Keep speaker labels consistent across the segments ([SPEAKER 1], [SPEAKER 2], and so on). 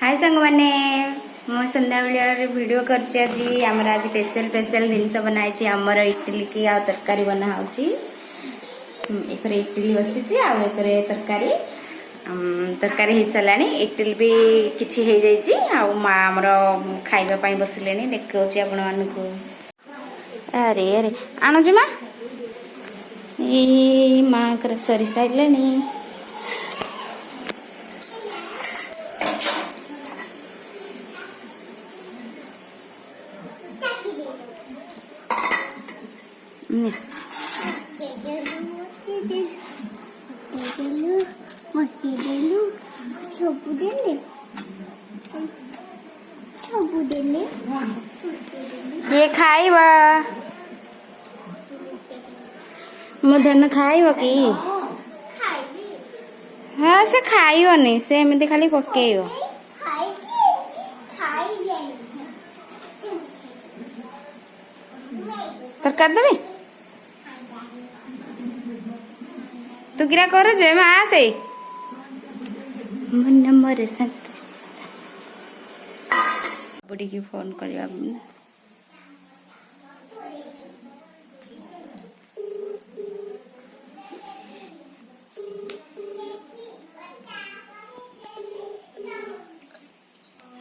[SPEAKER 1] हाय सांग मैंने मो संध्या बेल वीडियो करछि आज हमर आज स्पेशल स्पेशल जिनस बनाई आमर इडली की आ तरकारी बना होछि एक इडली बसिछि आ एक तरकारी तरकारी हो साराणी इडली भी किछि हो जाइछि आ मां हमर खाइबा पई बसिलेनी देखौछि आपण मानकु अरे अरे आणुछि मां ई मां कर सरी साइलेनी ये खाइबा मध्याह्न खाइब कि हाँ से खाइबनी से एमती खाली पकेइब तरकारी देवी तू गिरा कर जे मैं आसे मन नंबर बुढ़ी की फोन करवा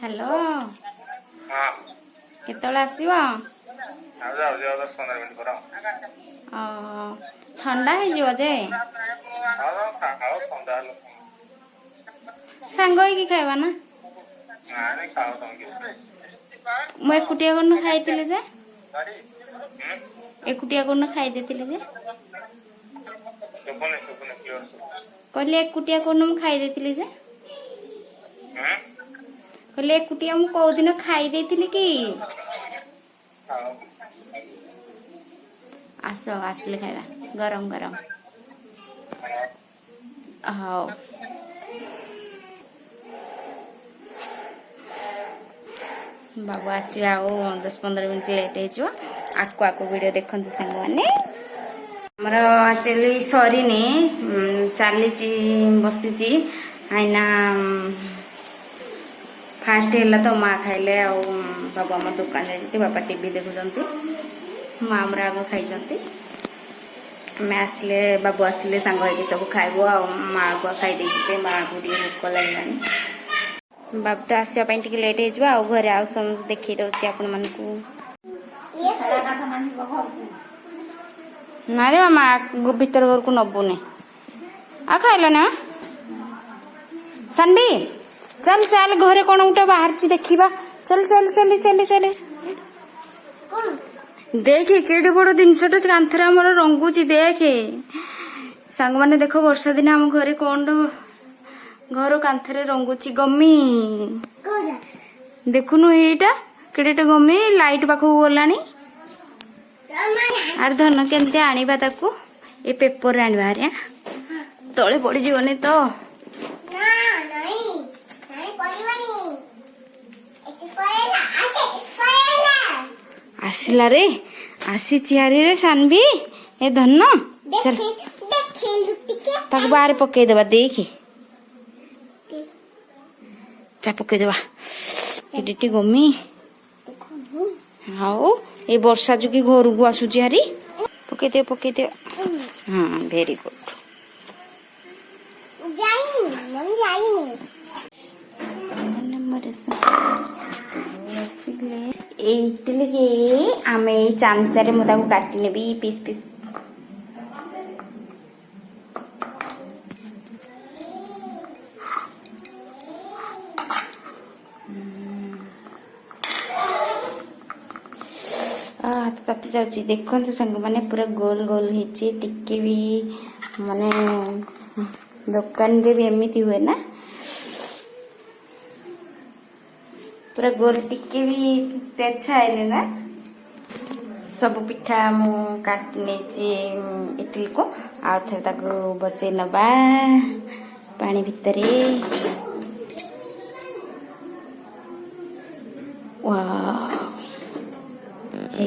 [SPEAKER 1] हेलो केतବେଳେ ଆସିବ ठंडा ହେଇଯିବ जे सांग ହେଇକି ଖାଇବା ନା ମୁଁ ଏକୁଟିଆ କୋନ ଖାଇଥିଲି ଯେ ଏକୁଟିଆ କୋନ ଖାଇ ଦେଇଥିଲି ଯେ କହିଲେ ଏକୁଟିଆ କୋନ ମୁଁ ଖାଇ ଦେଇଥିଲି ଯେ कहले एकुटिया मु को दिन खाई देथिली कि आसो आसले खाइबा गरम गरम हां बाबू आसिया ओ 10-15 मिनिट लेट हे जो आको वीडियो देखंतु संग माने हमरा एक्चुअली सॉरी ने चाली ची बसी ची आइना फास्ट है तो माँ खाइले बाबू आम दुकान जाती बापा टीवी देखुंत माँ आमर आग खाई आम आसले बाबू आसले सांग सब खाइब आ माँ आगुआ खाई माँ को भोक लगे बाबू तो आसवाई टे लेट हो घरे आउ सब देखी दौर आपण मान ना रे माँ भीतर घर को नबुनि आ खाइल ना सानवी चल चल घरे कौन गोटे बाहर देखा चल चल चल चल चल देखे केडे बड़ जिनसटा कांथरे आमर रंगुची देखे सांग माने देखो वर्षा दिन आम घरे कौन घर कांथरे रंगुची गमी देखुनु एटा केडेटे गमी लाइट पाखु गलानी आर धन केमते आनिबा ताकू ए पेपर आनिबा रे तळे पड़ी जीवनी तो आसिला रे आसी चियारी रे सानवी ए धन चल ताक बाहर पके देबा देखी चा पके देबा केडिटी गमी हाउ ए वर्षा जुकी घर को आसु चियारी पके दे हां वेरी गुड इडली के आम चामचारे मुझे काटी नेबी पीस पीस हाथ तापी जाऊँगी देखते संग माने पूरा गोल गोल होती टिके भी माने दुकान रे भी एमती हुए ना पूरा गोल टिके भी तेज है ना सब पिठा मु काट इडली को आ थे ताको बसे नबा पानी भितर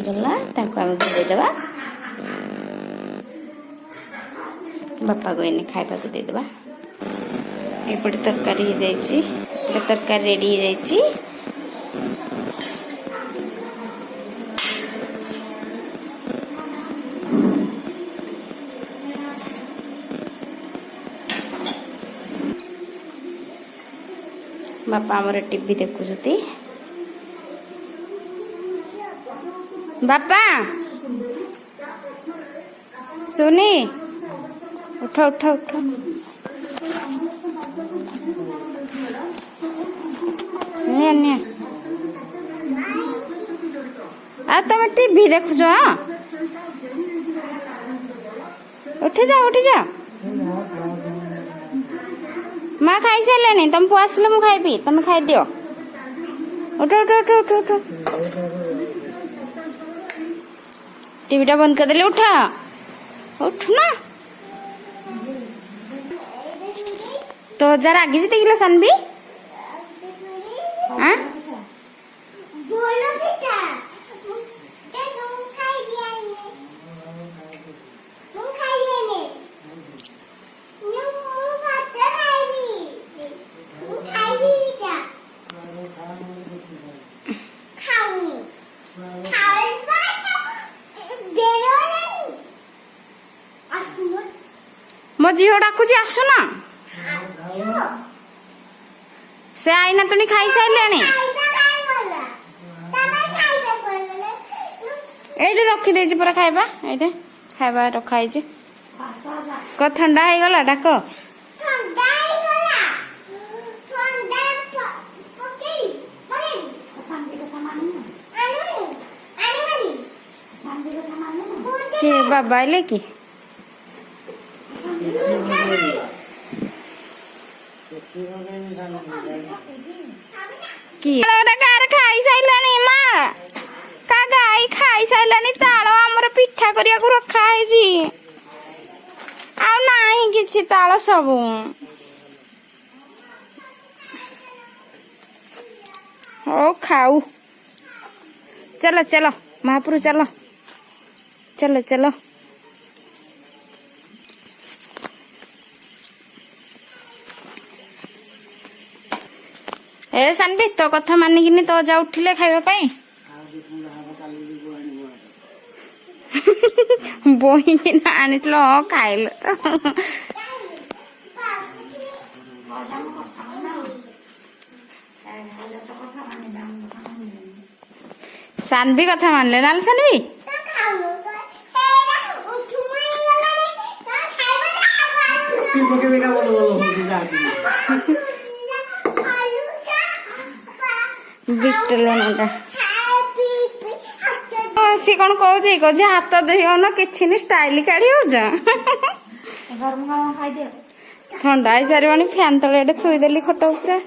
[SPEAKER 1] गला ताको आम घोड़े देबा बापा को इने खाइबा को दे देबा एपटे तरकारी हो जाइए तरकारी रेडी हो जाइए। बापा आमर टीवी देखुछती। बापा सुनी उठ उठ उठ ने आ तुम टीवी देखुछ। उठी जा उठी जा। माँ खाई सारे तुम पुआ आसले मुझे खाइबी तुम खाई दियो। उठ उठ उठ उठ उठ टीवीटा बंद कर देले। उठा उठ ना तो हजार आगे देखिल सानवी। हाँ मो झील डाकुची आसु ना से आईना तुनी खाई सारे ये रखी दे पूरा खाइबा ये खाइबा रखाई क ठंडा हो गला डाक के बाबा आइले कि खाई सारे माँ का गाई खाई सारे ताल आमर पिठा करिया रखाई आई कि ताल सब ओ खाऊ। चलो चलो महापुर चलो चलो चलो। ए सानवी तो कथा मानिकिनी तो जा उठिले खाइबा पाई बोही ना आनितलो खाइल तो सानवी कथा मानले ना सानवी बिटल सी कौन कह हाथ धोन कि स्टाइल काढ़ी ठंडा हो सारे फैन तले थोईदेली खट उपरे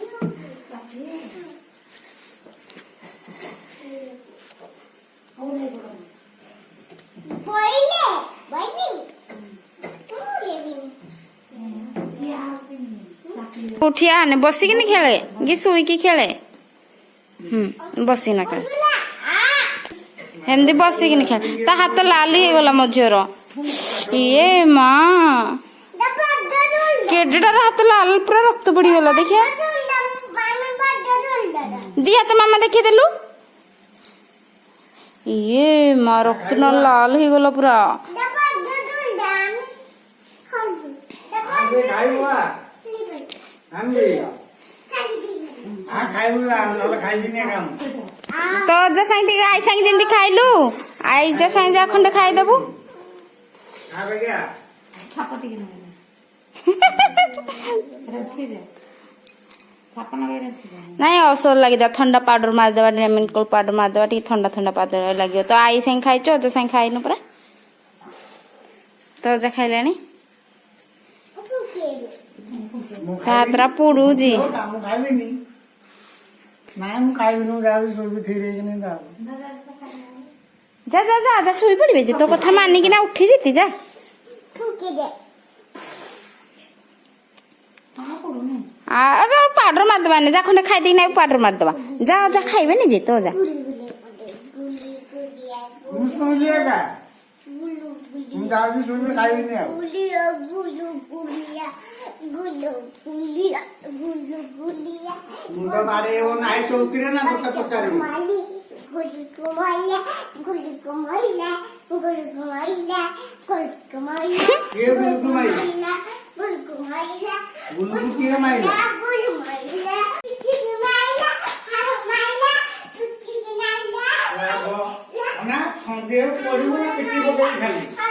[SPEAKER 1] उठिया आने बसिकी खेले कि शुईकी खेले बसी ना खेले एमती बसिकी खेले ता हाथ लाल हो गला मो झीर ये माँ केडेटार हाथ लाल पूरा रक्त पड़गला देखिया दी हाथ मामा देखी देलु ये माँ रक्त न लाल हो गला पूरा तो जा साई आई सांग जल्दी खाइलु आई जा साई जा खंडे खाई देबु नहीं असर लगे ठंडा पाउडर मारदेवा रेमिनकोल पाउडर मारदेवा टी ठंडा ठंडा पाउडर लगे तो आई सांग खाई जो सांग खाइन पूरा तो जा खाइलानी हाथरा पुड़ू जी जा जा जा जा शुई पड़े जे तो कथा मानिक ना उठी जीती जा पाउडर मारदेवा जा खंडे खाई दी ना पाउडर मारदेवा जा जा खाइबे नी जे तो जा
[SPEAKER 2] ମୁଣ୍ଡ ବାଡେଇବ ନାହିଁ ଚୌକିରେ ନା ମତେ ପଚାରିବୁ କିଏ ବୁଲୁକୁ ମାଇଲା ବୁଲୁକୁ କିଏ ମାଇଲା ନା ଖଣ୍ଡିଏ ପଡିବୁ ନା ପିଟି ପକେଇ ଖାଲି